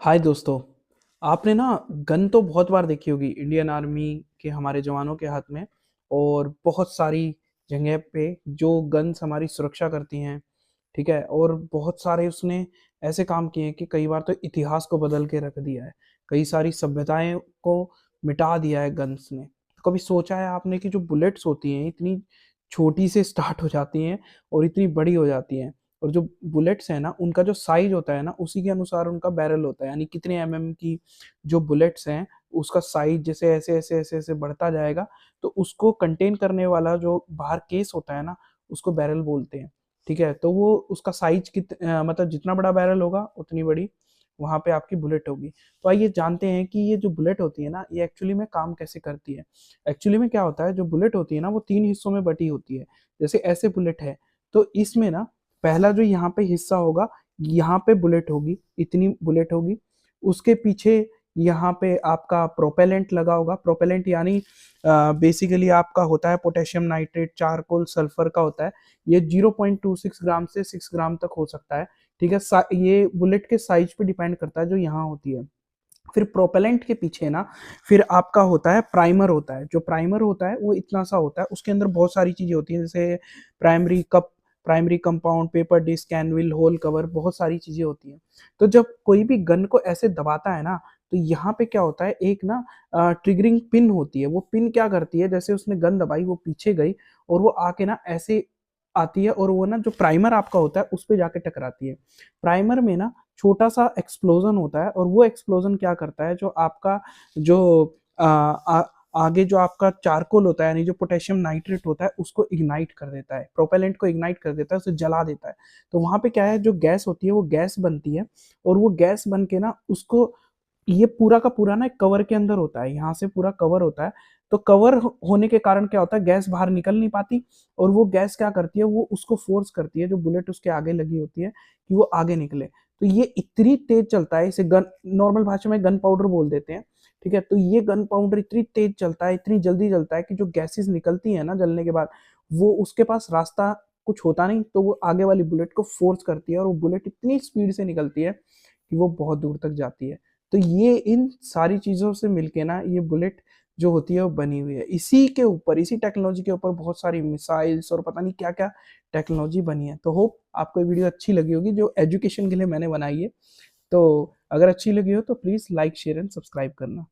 हाय दोस्तों। आपने ना गन तो बहुत बार देखी होगी इंडियन आर्मी के हमारे जवानों के हाथ में। और बहुत सारी जगह पे जो गन्स हमारी सुरक्षा करती हैं, ठीक है। और बहुत सारे उसने ऐसे काम किए हैं कि कई बार तो इतिहास को बदल के रख दिया है। कई सारी सभ्यताएं को मिटा दिया है गन्स ने। तो कभी सोचा है आपने कि जो बुलेट्स होती हैं इतनी छोटी से स्टार्ट हो जाती हैं और इतनी बड़ी हो जाती हैं। और जो बुलेट्स है ना उनका जो साइज होता है ना उसी के अनुसार उनका बैरल होता है, यानी कितने की जो बुलेट्स हैं उसका साइज जैसे ऐसे ऐसे ऐसे ऐसे बढ़ता जाएगा। तो उसको कंटेन करने वाला जो बाहर केस होता है ना उसको बैरल बोलते हैं। ठीक है, तो वो उसका साइज मतलब जितना बड़ा बैरल होगा उतनी बड़ी वहां पे आपकी बुलेट होगी। तो आइए जानते हैं कि ये जो बुलेट होती है ना ये एक्चुअली में काम कैसे करती है। एक्चुअली में क्या होता है, जो बुलेट होती है ना वो तीन हिस्सों में बटी होती है। जैसे ऐसे बुलेट है तो इसमें ना पहला जो यहाँ पे हिस्सा होगा, यहाँ पे बुलेट होगी, इतनी बुलेट होगी। उसके पीछे यहाँ पे आपका प्रोपेलेंट लगा होगा। प्रोपेलेंट यानी बेसिकली आपका होता है पोटेशियम नाइट्रेट, चारकोल, सल्फर का होता है। ये 0.26 ग्राम से 6 ग्राम तक हो सकता है। ठीक है, ये बुलेट के साइज पे डिपेंड करता है जो यहाँ होती है। फिर प्रोपेलेंट के पीछे ना फिर आपका होता है प्राइमर होता है। जो प्राइमर होता है वो इतना सा होता है, उसके अंदर बहुत सारी चीजें होती हैं जैसे primary cup, primary compound, paper disc, कैनविल, होल कवर, बहुत सारी चीजें होती हैं। तो जब कोई भी गन को ऐसे दबाता है ना तो यहाँ पे क्या होता है, एक ना ट्रिगरिंग पिन होती है। वो पिन क्या करती है, जैसे उसने गन दबाई वो पीछे गई और वो आके ना ऐसे आती है और वो ना जो प्राइमर आपका होता है उस पे जाके टकराती है। प्राइमर में ना छोटा सा एक्सप्लोजन होता है और वो एक्सप्लोजन क्या करता है, जो आपका जो आगे जो आपका चारकोल होता है यानी जो पोटेशियम नाइट्रेट होता है उसको इग्नाइट कर देता है, प्रोपेलेंट को इग्नाइट कर देता है, उसे जला देता है। तो वहां पे क्या है, जो गैस होती है वो गैस बनती है। और वो गैस बन के ना उसको ये पूरा का पूरा ना एक कवर के अंदर होता है, यहाँ से पूरा कवर होता है। तो कवर होने के कारण क्या होता है, गैस बाहर निकल नहीं पाती। और वो गैस क्या करती है, वो उसको फोर्स करती है जो बुलेट उसके आगे लगी होती है कि वो आगे निकले। तो ये इतनी तेज चलता है, इसे गन नॉर्मल भाषा में गन पाउडर बोल देते हैं। ठीक है, तो ये गन पाउडर इतनी तेज चलता है, इतनी जल्दी चलता है कि जो गैसेस निकलती है ना जलने के बाद, वो उसके पास रास्ता कुछ होता नहीं, तो वो आगे वाली बुलेट को फोर्स करती है और वो बुलेट इतनी स्पीड से निकलती है कि वो बहुत दूर तक जाती है। तो ये इन सारी चीजों से मिलके ना ये बुलेट जो होती है वो बनी हुई है। इसी के ऊपर, इसी टेक्नोलॉजी के ऊपर बहुत सारी मिसाइल्स और पता नहीं क्या क्या टेक्नोलॉजी बनी है। तो होप आपको ये वीडियो अच्छी लगी होगी, जो एजुकेशन के लिए मैंने बनाई है। तो अगर अच्छी लगी हो तो please like, share and subscribe करना।